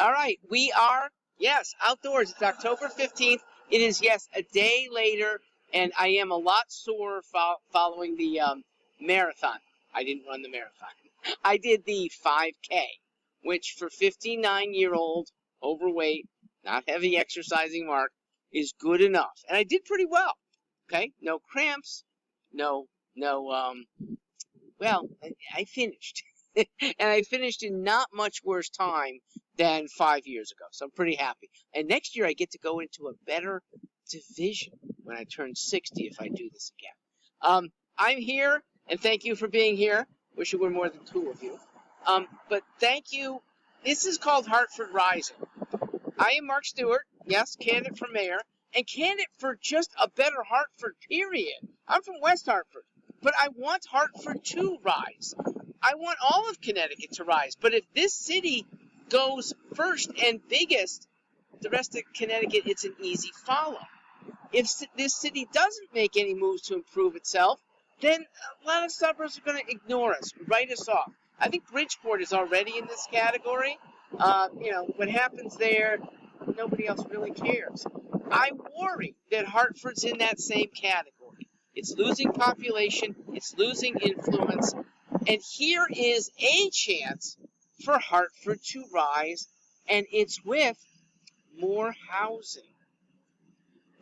All right, we are, yes, outdoors. It's October 15th. It is, yes, a day later, and I am a lot sore following the marathon. I didn't run the marathon. I did the 5K, which for 59-year-old, overweight, not heavy exercising Mark, is good enough. And I did pretty well, okay? No cramps, well, I finished. And I finished in not much worse time than 5 years ago. So I'm pretty happy. And next year I get to go into a better division when I turn 60 if I do this again. I'm here, and thank you for being here. Wish it were more than two of you. But thank you. This is called Hartford Rising. I am Mark Stewart, yes, candidate for mayor, and candidate for just a better Hartford, period. I'm from West Hartford, but I want Hartford to rise. I want all of Connecticut to rise. But if this city goes first and biggest, the rest of Connecticut, it's an easy follow. If this city doesn't make any moves to improve itself, then a lot of suburbs are going to ignore us, write us off. I think Bridgeport is already in this category. What happens there, nobody else really cares. I worry that Hartford's in that same category. It's losing population, it's losing influence, and here is a chance for Hartford to rise, and it's with more housing.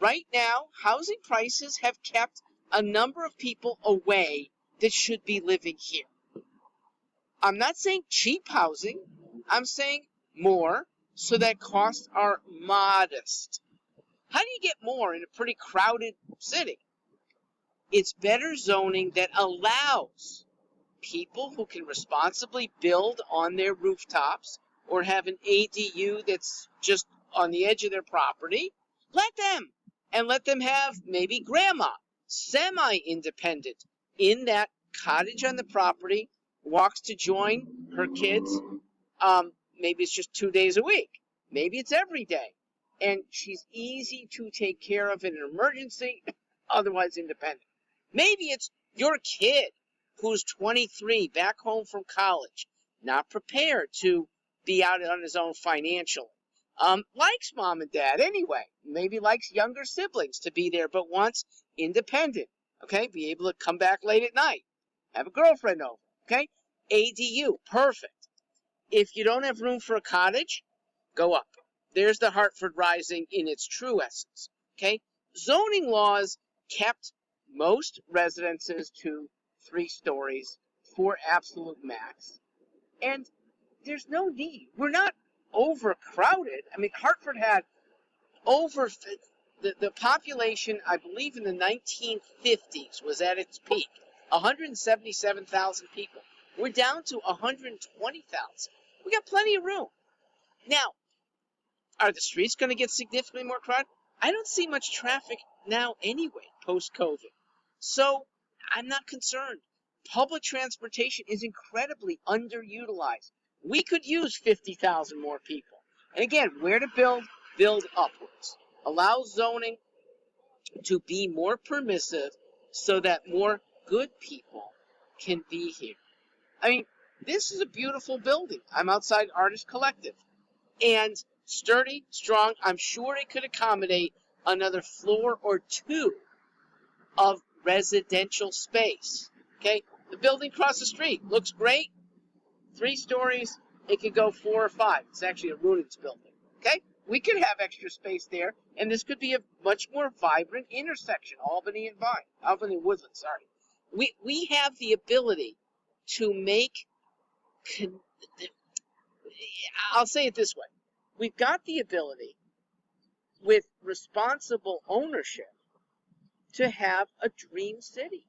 Right now, housing prices have kept a number of people away that should be living here. I'm not saying cheap housing, I'm saying more so that costs are modest. How do you get more in a pretty crowded city? It's better zoning that allows people who can responsibly build on their rooftops or have an ADU that's just on the edge of their property. Let them have maybe grandma, semi-independent, in that cottage on the property, walks to join her kids. Maybe it's just 2 days a week. Maybe it's every day. And she's easy to take care of in an emergency, otherwise independent. Maybe it's your kid who's 23, back home from college, not prepared to be out on his own financially. Likes mom and dad anyway. Maybe likes younger siblings to be there, but wants independent. Okay, be able to come back late at night. Have a girlfriend over. Okay, ADU, perfect. If you don't have room for a cottage, go up. There's the Hartford Rising in its true essence. Okay, zoning laws kept most residences to 3 stories for absolute max. And there's no need. We're not overcrowded. I mean, Hartford had over the population, I believe in the 1950s was at its peak, 177,000 people. We're down to 120,000. We got plenty of room. Now, are the streets going to get significantly more crowded? I don't see much traffic now anyway, post-COVID. So I'm not concerned. Public transportation is incredibly underutilized. We could use 50,000 more people. And again, where to build? Build upwards. Allow zoning to be more permissive so that more good people can be here. I mean, this is a beautiful building. I'm outside Artist Collective. And sturdy, strong, I'm sure it could accommodate another floor or 2 of residential space. Okay, the building across the street looks great. 3 stories, it could go 4 or 5. It's actually a Runens building. Okay, we could have extra space there, and this could be a much more vibrant intersection. Albany Woodland. Sorry, we have the ability to make. I'll say it this way: we've got the ability, with responsible ownership, to have a dream city.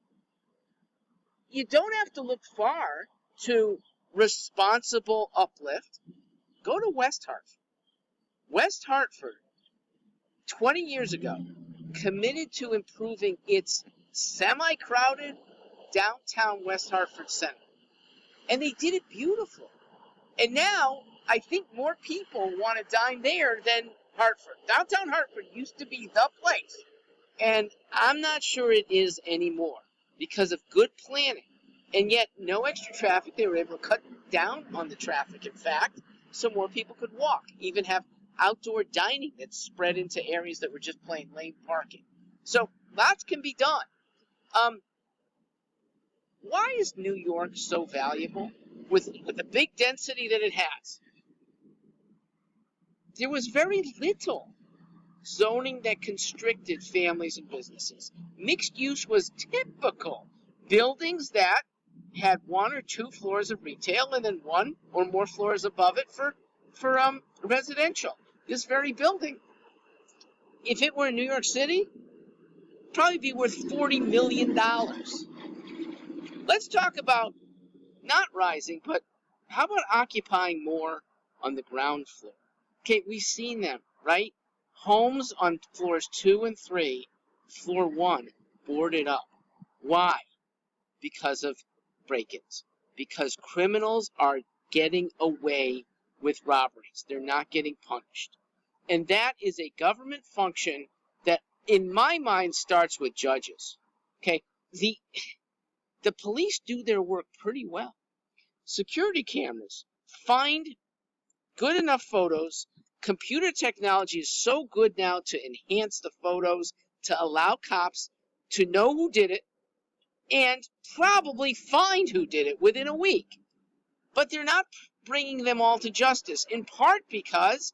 You don't have to look far to responsible uplift. Go to West Hartford. West Hartford, 20 years ago, committed to improving its semi-crowded downtown West Hartford Center. And they did it beautifully. And now, I think more people want to dine there than Hartford. Downtown Hartford used to be the place. And I'm not sure it is anymore because of good planning. And yet, no extra traffic. They were able to cut down on the traffic, in fact. so more people could walk, even have outdoor dining that's spread into areas that were just plain lane parking. So lots can be done. Why is New York so valuable with the big density that it has? There was very little zoning that constricted families and businesses. Mixed use was typical. Buildings that had 1 or 2 floors of retail and then 1 or more floors above it for residential. This very building, if it were in New York City, probably be worth $40 million. Let's talk about not rising, but how about occupying more on the ground floor? Okay, we've seen them, right? Homes on floors 2 and 3, floor 1, boarded up. Why? Because of break-ins. Because criminals are getting away with robberies. They're not getting punished. And that is a government function that, in my mind, starts with judges. Okay, the police do their work pretty well. Security cameras find good enough photos. Computer technology is so good now to enhance the photos, to allow cops to know who did it, and probably find who did it within a week. But they're not bringing them all to justice, in part because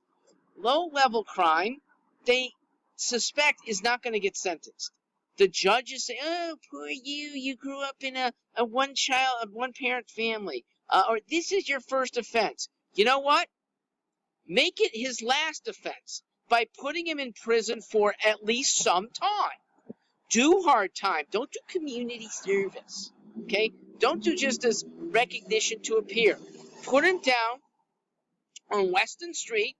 low-level crime, they suspect is not going to get sentenced. The judges say, oh, poor you grew up in a one-parent family, or this is your first offense. You know what? Make it his last offense by putting him in prison for at least some time. Do hard time. Don't do community service, okay? Don't do just as recognition to appear. Put him down on Weston Street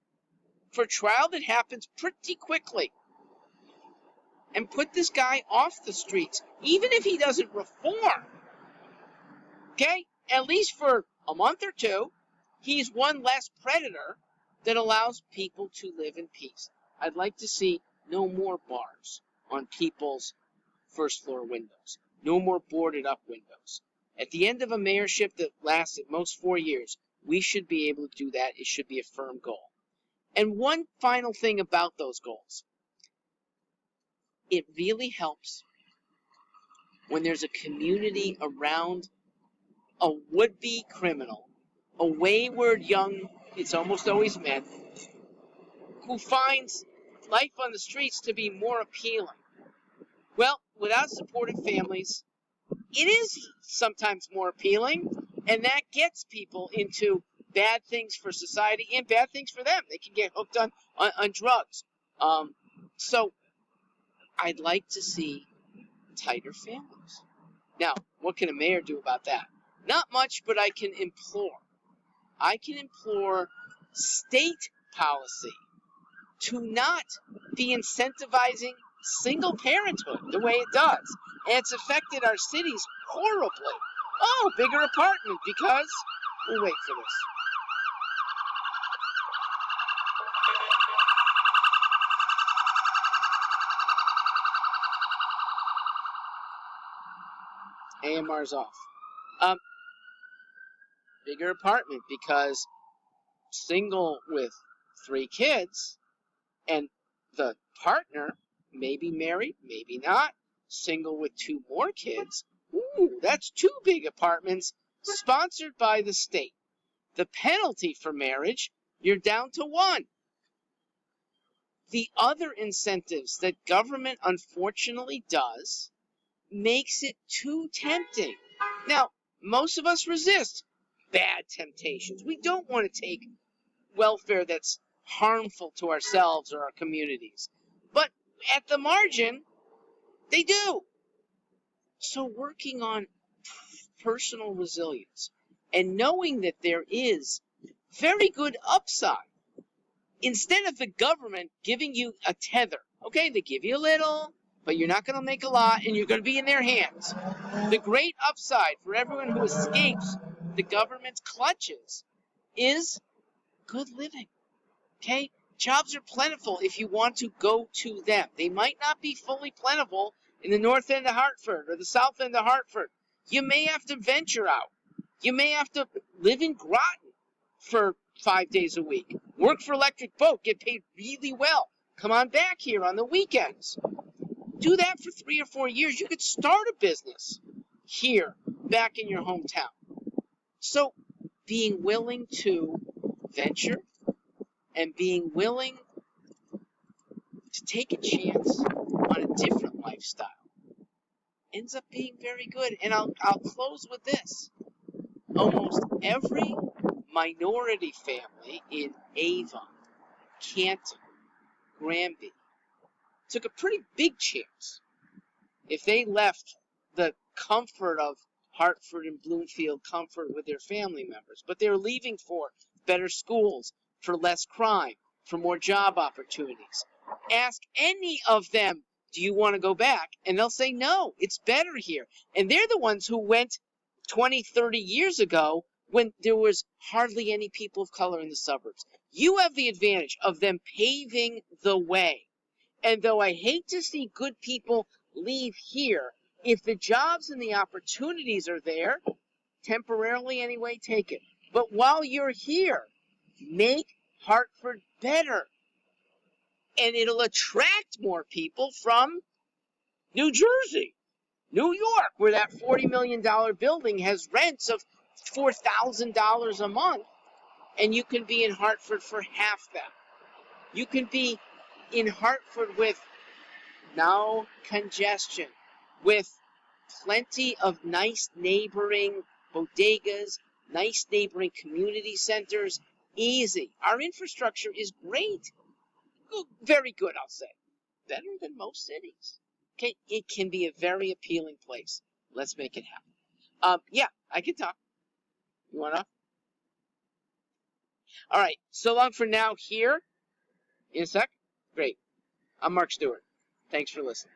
for a trial that happens pretty quickly. And put this guy off the streets, even if he doesn't reform. Okay? At least for a month or 2, he's one less predator that allows people to live in peace. I'd like to see no more bars on people's first floor windows. No more boarded up windows. At the end of a mayorship that lasts at most 4 years, we should be able to do that. It should be a firm goal. And one final thing about those goals. It really helps when there's a community around a would-be criminal, a wayward young, it's almost always men, who finds life on the streets to be more appealing. Well, without supportive families, it is sometimes more appealing, and that gets people into bad things for society and bad things for them. They can get hooked on drugs. So I'd like to see tighter families. Now, what can a mayor do about that? Not much, but I can implore. I can implore state policy to not be incentivizing single parenthood the way it does. And it's affected our cities horribly. Oh, bigger apartment because... We'll wait for this. AMR's off. Bigger apartment because single with 3 kids and the partner may be married, maybe not. Single with 2 more kids. Ooh, that's 2 big apartments sponsored by the state. The penalty for marriage, you're down to 1. The other incentives that government unfortunately does makes it too tempting. Now, most of us resist bad temptations. We don't want to take welfare that's harmful to ourselves or our communities. But at the margin, they do. So working on personal resilience and knowing that there is very good upside. Instead of the government giving you a tether, okay, they give you a little, but you're not going to make a lot, and you're going to be in their hands. The great upside for everyone who escapes the government's clutches is good living, okay? Jobs are plentiful if you want to go to them. They might not be fully plentiful in the north end of Hartford or the south end of Hartford. You may have to venture out. You may have to live in Groton for 5 days a week. Work for Electric Boat, get paid really well. Come on back here on the weekends. Do that for 3 or 4 years. You could start a business here, back in your hometown. So being willing to venture and being willing to take a chance on a different lifestyle ends up being very good. And I'll close with this. Almost every minority family in Avon, Canton, Granby took a pretty big chance if they left the comfort of Hartford and Bloomfield comfort with their family members. But they're leaving for better schools, for less crime, for more job opportunities. Ask any of them, do you want to go back? And they'll say, no, it's better here. And they're the ones who went 20, 30 years ago when there was hardly any people of color in the suburbs. You have the advantage of them paving the way. And though I hate to see good people leave here, if the jobs and the opportunities are there, temporarily anyway, take it. But while you're here, make Hartford better. And it'll attract more people from New Jersey, New York, where that $40 million building has rents of $4,000 a month, and you can be in Hartford for half that. You can be in Hartford with no congestion, with plenty of nice neighboring bodegas, nice neighboring community centers, easy. Our infrastructure is great. Very good, I'll say. Better than most cities. Okay, it can be a very appealing place. Let's make it happen. Yeah, I can talk. You want to? All right, so long for now here. In a sec. Great. I'm Mark Stewart. Thanks for listening.